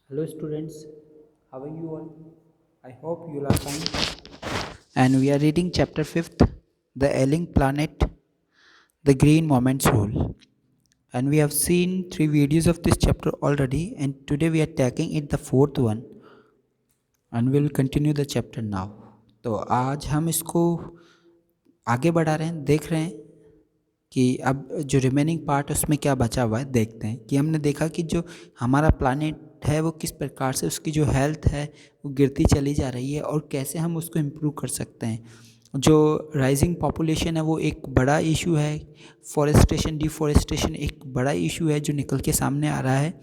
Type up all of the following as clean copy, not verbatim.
Hello students, how are you all? I hope you are fine. And we are reading chapter 5th, The Ailing Planet, The Green Moments Rule. And we have seen 3 videos of this chapter already, and today we are tackling it the fourth one, and we will continue the chapter now. तो आज हम इसको आगे बढ़ा रहे हैं, देख रहे हैं कि अब जो रिमेनिंग पार्ट उसमें क्या बचा हुआ है देखते हैं। कि हमने देखा कि जो हमारा प्लानेट है वो किस प्रकार से उसकी जो हेल्थ है वो गिरती चली जा रही है और कैसे हम उसको इम्प्रूव कर सकते हैं। जो राइजिंग पॉपुलेशन है वो एक बड़ा इशू है, फॉरेस्टेशन डिफॉरेस्टेशन एक बड़ा इशू है जो निकल के सामने आ रहा है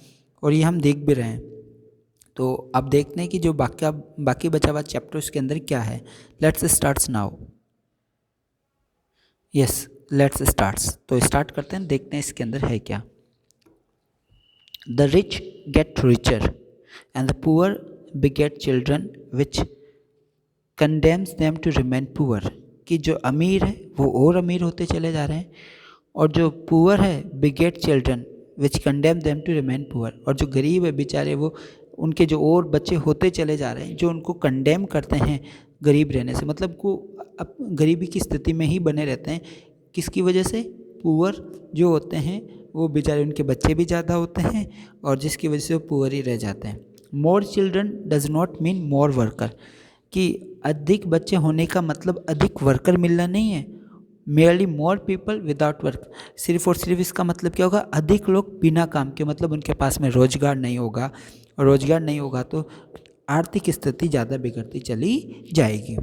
और ये हम देख भी रहे हैं। तो अब देखते हैं कि जो बाकी बचा हुआ चैप्टर उसके अंदर क्या है। Let's start now. Yes, let's start. तो स्टार्ट करते हैं, देखते हैं इसके अंदर है क्या। The rich get richer and the poor beget children which condemns them to remain poor. कि जो अमीर है वो और अमीर होते चले जा रहे हैं और जो पुअर है beget children which condemn them to remain poor. और जो गरीब है बेचारे वो उनके जो और बच्चे होते चले जा रहे हैं जो उनको कंडेम करते हैं गरीब रहने से, मतलब को अब गरीबी की स्थिति में ही बने रहते हैं। किसकी वजह से? पुअर जो होते हैं वो बेचारे उनके बच्चे भी ज़्यादा होते हैं और जिसकी वजह से वो पुअर ही रह जाते हैं। More children does not mean more worker. कि अधिक बच्चे होने का मतलब अधिक वर्कर मिलना नहीं है। Merely more people without work, सिर्फ और सिर्फ इसका मतलब क्या होगा? अधिक लोग बिना काम के, मतलब उनके पास में रोजगार नहीं होगा और रोजगार नहीं होगा तो आर्थिक स्थिति ज़्यादा बिगड़ती चली जाएगी।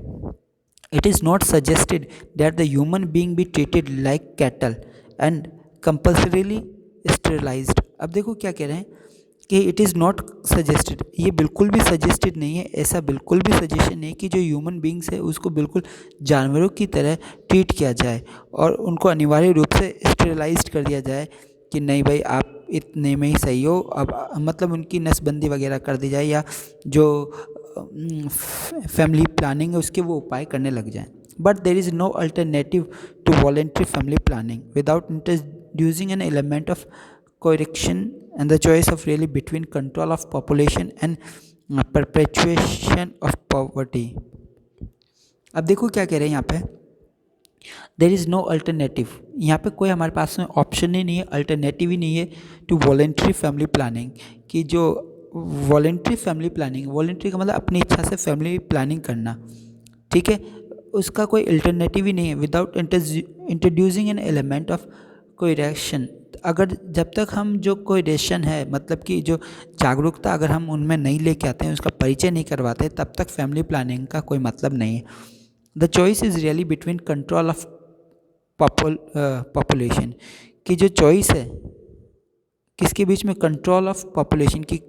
It is not suggested that the human being be treated like cattle and compulsorily sterilized। अब देखो क्या कह रहे हैं कि इट इज़ नॉट सजेस्टेड, ये बिल्कुल भी सजेस्टेड नहीं है, ऐसा बिल्कुल भी सजेशन नहीं कि जो ह्यूमन बींग्स है उसको बिल्कुल जानवरों की तरह ट्रीट किया जाए और उनको अनिवार्य रूप से स्टेरिलाइज्ड कर दिया जाए कि नहीं भाई आप इतने में ही सही हो, अब मतलब उनकी नसबंदी वगैरह कर दी जाए या जो फैमिली प्लानिंग है उसके वो उपाय करने लग जाएं। But there is no alternative to voluntary family planning without introducing an element of coercion and the choice of really between control of population and perpetuation of poverty। अब देखो क्या कह रहे हैं यहाँ पे, देर इज़ नो अल्टरनेटिव। यहाँ पे कोई हमारे पास में ऑप्शन ही नहीं है, अल्टरनेटिव ही नहीं है टू वॉलेंट्री फैमिली प्लानिंग। कि जो वॉलेंट्री फैमिली प्लानिंग, वॉलेंट्री का मतलब अपनी इच्छा से फैमिली प्लानिंग करना, ठीक है, उसका कोई अल्टरनेटिव ही नहीं है without introducing an element of coercion. अगर जब तक हम जो कोएरेशन है मतलब कि जो जागरूकता अगर हम उनमें नहीं लेके आते हैं, उसका परिचय नहीं करवाते, तब तक फैमिली प्लानिंग का कोई मतलब नहीं है। The choice is really between control of population. की जो चॉइस है किसके बीच में? कंट्रोल ऑफ पॉपुलेशन की,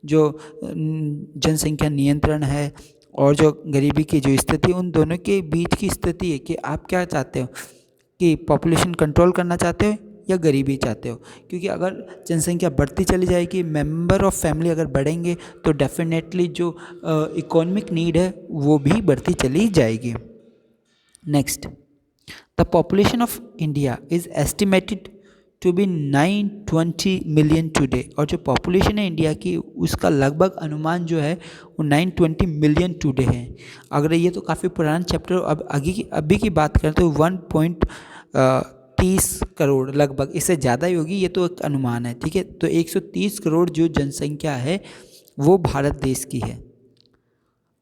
जो जनसंख्या नियंत्रण है और जो गरीबी की जो स्थिति, उन दोनों के बीच की स्थिति है कि आप क्या चाहते हो, कि पॉपुलेशन कंट्रोल करना चाहते हो या गरीबी चाहते हो। क्योंकि अगर जनसंख्या बढ़ती चली जाएगी, मेंबर ऑफ फैमिली अगर बढ़ेंगे तो डेफिनेटली जो इकोनॉमिक नीड है वो भी बढ़ती चली जाएगी। Next, the population of India is estimated to be 920 million today. और जो पॉपुलेशन है इंडिया की उसका लगभग अनुमान जो है वो 920 मिलियन टुडे है। अगर ये तो काफ़ी पुराना चैप्टर, अब अभी की बात करें तो 1.30 करोड़ लगभग, इससे ज़्यादा ही होगी, ये तो एक अनुमान है, ठीक है। तो 130 करोड़ जो जनसंख्या है वो भारत देश की है।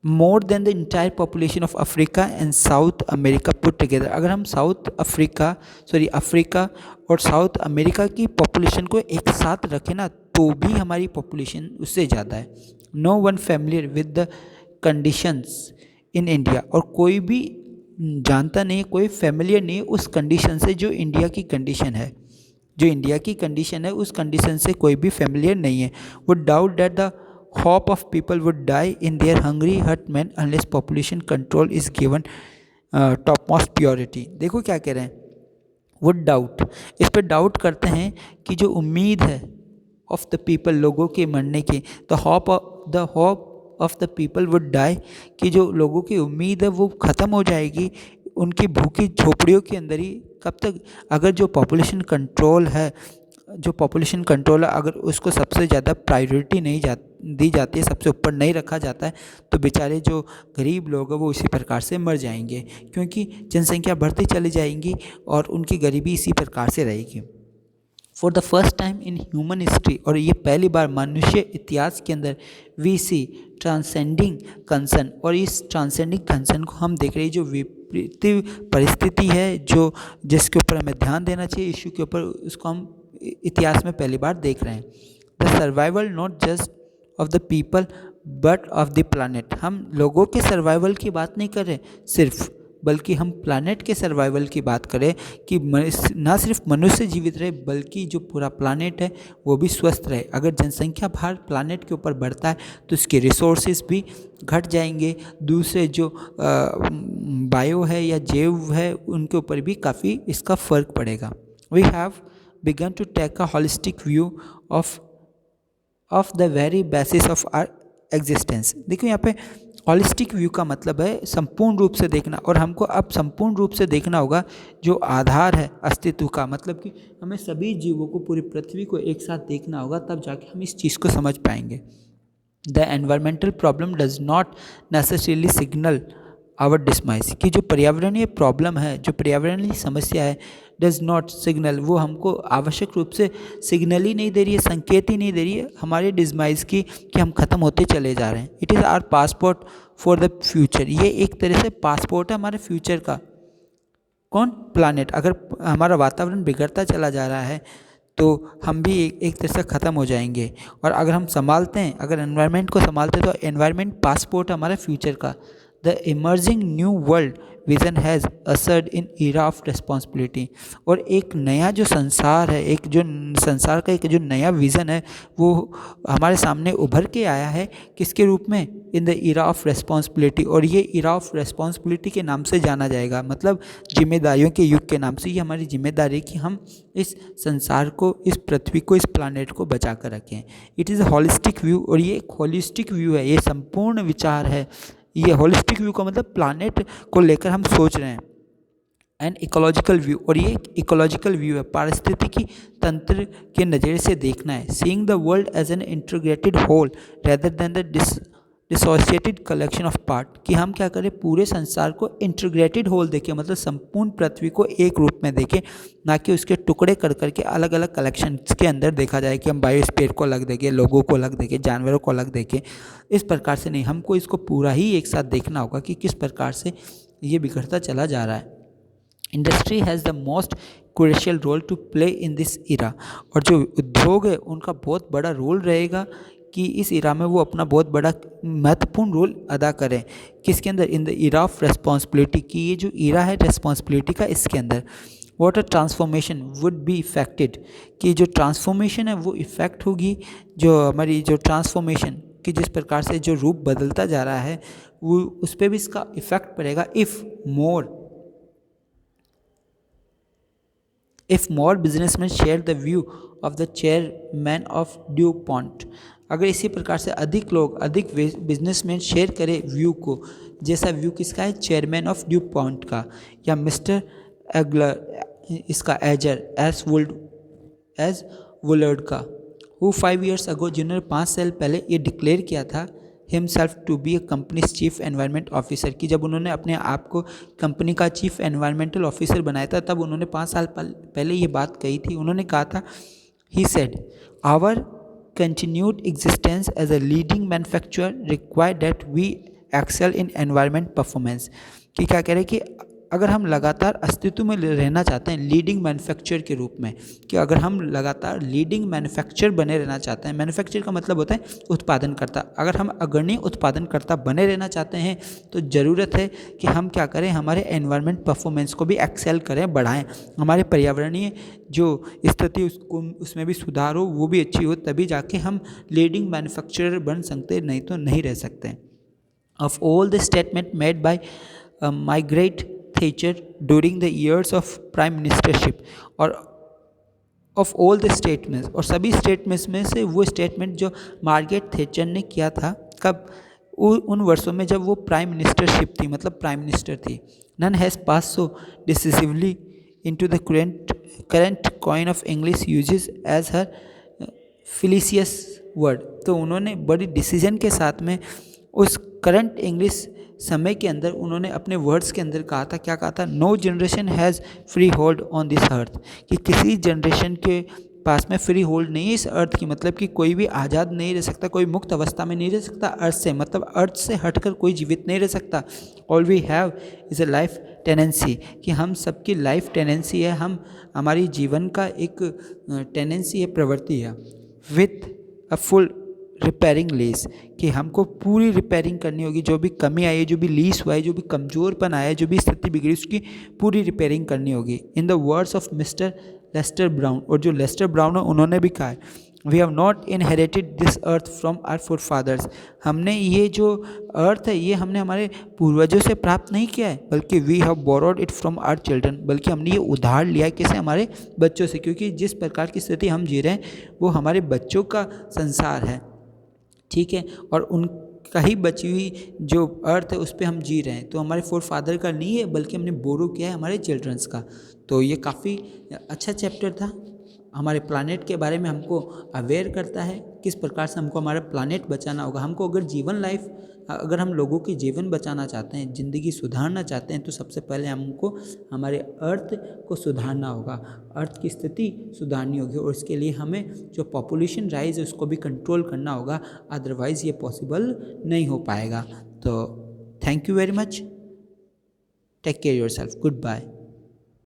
More than the entire population of Africa and south America put together. अगर हम अफ्रीका और साउथ अमेरिका की पॉपुलेशन को एक साथ रखें ना तो भी हमारी पॉपुलेशन उससे ज़्यादा है। No one familiar with the conditions in India. और कोई भी जानता नहीं है, कोई फैमिलियर नहीं है उस कंडीशन से जो इंडिया की कंडीशन है। जो इंडिया की कंडीशन है उस कंडीशन से कोई भी फैमिलियर नहीं है। वो doubt that the hope of people would die in their hungry hutmen unless population control is given topmost priority। देखो क्या कह रहे हैं, would doubt, इस पर डाउट करते हैं कि जो उम्मीद है ऑफ द पीपल, लोगों के मरने की, the hope of the people would die, कि जो लोगों की उम्मीद है वो ख़त्म हो जाएगी उनकी भूखी झोपड़ियों के अंदर ही। कब तक? अगर जो पॉपुलेशन कंट्रोल है जो पॉपुलेशन कंट्रोल है, अगर उसको सबसे ज़्यादा प्रायोरिटी नहीं दी जाती है, सबसे ऊपर नहीं रखा जाता है, तो बेचारे जो गरीब लोग हैं वो इसी प्रकार से मर जाएंगे, क्योंकि जनसंख्या बढ़ती चली जाएंगी और उनकी गरीबी इसी प्रकार से रहेगी। For the first time in human history, और ये पहली बार मनुष्य इतिहास के अंदर वी सी ट्रांसेंडिंग कंसर्न, और इस ट्रांसेंडिंग कंसर्न को हम देख रहे हैं, जो विपरीत परिस्थिति है, जो जिसके ऊपर हमें ध्यान देना चाहिए इशू के ऊपर, उसको हम इतिहास में पहली बार देख रहे हैं। The survival not just of the people but of the planet. हम लोगों के सर्वाइवल की बात नहीं कर रहे सिर्फ, बल्कि हम प्लानट के सर्वाइवल की बात करें कि ना सिर्फ मनुष्य जीवित रहे, बल्कि जो पूरा प्लानट है वो भी स्वस्थ रहे। अगर जनसंख्या भार प्लानट के ऊपर बढ़ता है तो इसके रिसोर्सेज भी घट जाएंगे, दूसरे जो बायो है या जैव है उनके ऊपर भी काफ़ी इसका फ़र्क पड़ेगा। We have began to take a holistic view of the very basis of our existence. देखो यहाँ पे हॉलिस्टिक व्यू का मतलब है संपूर्ण रूप से देखना, और हमको अब संपूर्ण रूप से देखना होगा जो आधार है अस्तित्व का, मतलब कि हमें सभी जीवों को, पूरी पृथ्वी को एक साथ देखना होगा, तब जाके हम इस चीज़ को समझ पाएंगे। The environmental problem does not necessarily signal our demise, कि जो पर्यावरणीय प्रॉब्लम है, जो पर्यावरणीय समस्या है, डज नॉट सिग्नल, वो हमको आवश्यक रूप से सिग्नल ही नहीं दे रही है, संकेत ही नहीं दे रही है हमारे डिसमाइस की, कि हम ख़त्म होते चले जा रहे हैं। It is our passport for the future, ये एक तरह से पासपोर्ट है हमारे फ्यूचर का। कौन? प्लानट। अगर हमारा वातावरण बिगड़ता चला जा रहा है तो हम भी एक तरह से ख़त्म हो जाएंगे, और अगर हम संभालते हैं, अगर एनवायरनमेंट को संभालते हैं, तो एनवायरनमेंट पासपोर्ट हमारे फ्यूचर का। The emerging new world vision has ushered in era of responsibility, और एक नया जो संसार है, एक जो संसार का एक जो नया विज़न है, वो हमारे सामने उभर के आया है, किसके रूप में? In the era of responsibility, और ये एरा ऑफ रिस्पॉन्सिबिलिटी के नाम से जाना जाएगा, मतलब जिम्मेदारियों के युग के नाम से। ये हमारी जिम्मेदारी कि हम इस संसार को, इस पृथ्वी को, इस प्लानेट को बचा कर रखें। It is a holistic view, और ये एक होलिस्टिक व्यू है, ये संपूर्ण विचार है। ये होलिस्टिक व्यू का मतलब प्लानेट को लेकर हम सोच रहे हैं। एंड इकोलॉजिकल व्यू, और ये इकोलॉजिकल व्यू है, पारिस्थितिकी तंत्र के नज़रिए से देखना है। Seeing the world as an integrated whole rather than the dissociated collection of part, कि हम क्या करें, पूरे संसार को इंटीग्रेटेड होल देखें, मतलब संपूर्ण पृथ्वी को एक रूप में देखें, ना कि उसके टुकड़े कर करके अलग अलग कलेक्शन के अंदर देखा जाए कि हम बायोस्फीयर को अलग देखें, लोगों को अलग देखें, जानवरों को अलग देखें। इस प्रकार से नहीं, हमको इसको पूरा ही एक साथ देखना होगा कि किस प्रकार से ये बिगड़ता चला जा रहा है। Industry has the most crucial role to play in this era, और जो उद्योग है उनका बहुत बड़ा रोल रहेगा कि इस इरा में वो अपना बहुत बड़ा महत्वपूर्ण रोल अदा करें। किसके अंदर? In the era of responsibility, कि ये जो इरा है रेस्पॉन्सिबिलिटी का, इसके अंदर what a transformation would be affected, कि जो ट्रांसफॉर्मेशन है वो इफ़ेक्ट होगी, जो हमारी जो ट्रांसफॉर्मेशन कि जिस प्रकार से जो रूप बदलता जा रहा है वो उस पर भी इसका इफ़ेक्ट पड़ेगा। If more businessman share the view of the chairman of due point, अगर इसी प्रकार से अधिक लोग, अधिक बिजनेसमैन शेयर करें व्यू को, जैसा व्यू किसका है? चेयरमैन ऑफ ड्यू पॉइंट का, या मिस्टर एगलर इसका एज वुलर्ड का, हु 5 years ago, जिन्होंने 5 साल पहले ये डिक्लेयर किया था himself to be a company's chief environment officer, कि जब उन्होंने अपने आप को कंपनी का चीफ एनवायरमेंटल ऑफिसर बनाया था, तब उन्होंने 5 साल पहले ये बात कही थी। उन्होंने कहा था, he said our continued existence as a leading manufacturer require that we excel in environment performance, कि क्या कह रहे हैं कि अगर हम लगातार अस्तित्व में रहना चाहते हैं लीडिंग मैन्युफैक्चरर के रूप में, कि अगर हम लगातार लीडिंग मैन्युफैक्चरर बने रहना चाहते हैं, मैन्युफैक्चर का मतलब होता है उत्पादनकर्ता, अगर हम अग्रणी उत्पादनकर्ता बने रहना चाहते हैं तो ज़रूरत है कि हम क्या करें, हमारे एनवायरनमेंट परफॉर्मेंस को भी एक्सेल करें, बढ़ाएं, हमारे पर्यावरणीय जो स्थिति उसको उसमें भी सुधार हो, वो भी अच्छी हो, तभी जाके हम लीडिंग मैन्युफैक्चरर बन सकते, नहीं तो नहीं रह सकते। Of all the statement made by Margaret Thatcher during the years of prime ministership, और ऑफ ऑल द स्टेटमेंट्स, और सभी स्टेटमेंट्स में से वो स्टेटमेंट जो मार्गरेट थैचर ने किया था, कब? उन वर्षों में जब वो प्राइम मिनिस्टरशिप थी, मतलब प्राइम मिनिस्टर थी। None has pass so decisively into the current current coin of English uses as her felicitous word. तो उन्होंने बड़ी डिसीजन के साथ में उस करंट इंग्लिश समय के अंदर उन्होंने अपने वर्ड्स के अंदर कहा था, क्या कहा था, no generation has freehold on this earth, कि किसी जनरेशन के पास में फ्री होल्ड नहीं है इस अर्थ की, मतलब कि कोई भी आज़ाद नहीं रह सकता, कोई मुक्त अवस्था में नहीं रह सकता अर्थ से, मतलब अर्थ से हटकर कोई जीवित नहीं रह सकता। All we have is a life tenancy, कि हम सबकी लाइफ टेनेंसी है, हमारी जीवन का एक टेनेंसी है, प्रवृत्ति है, with a full repairing lease, कि हमको पूरी रिपेयरिंग करनी होगी, जो भी कमी आई है, जो भी लीस हुआ है, जो भी कमज़ोरपन आया है, जो भी स्थिति बिगड़ी, उसकी पूरी रिपेयरिंग करनी होगी। In the words of Mister Lester Brown, और जो लेस्टर ब्राउन है उन्होंने भी कहा है, we have not inherited this earth from our forefathers, हमने ये जो अर्थ है ये हमने हमारे पूर्वजों से प्राप्त नहीं किया है, बल्कि we have borrowed it from our children, बल्कि हमने ये उधार लिया है किसे, हमारे बच्चों से, क्योंकि जिस प्रकार की स्थिति हम जी रहे हैं वो हमारे बच्चों का संसार है, ठीक है, और उनका ही बची हुई जो अर्थ है उस पर हम जी रहे हैं, तो हमारे फोर फादर का नहीं है, बल्कि हमने बोरो किया है हमारे चिल्ड्रंस का। तो ये काफ़ी अच्छा चैप्टर था, हमारे प्लानेट के बारे में हमको अवेयर करता है, किस प्रकार से हमको हमारा प्लानेट बचाना होगा। हमको अगर हम लोगों की जीवन बचाना चाहते हैं, ज़िंदगी सुधारना चाहते हैं, तो सबसे पहले हमको हमारे अर्थ को सुधारना होगा, अर्थ की स्थिति सुधारनी होगी, और इसके लिए हमें जो पॉपुलेशन राइज है उसको भी कंट्रोल करना होगा, अदरवाइज़ ये पॉसिबल नहीं हो पाएगा। तो thank you very much, take care yourself, good bye.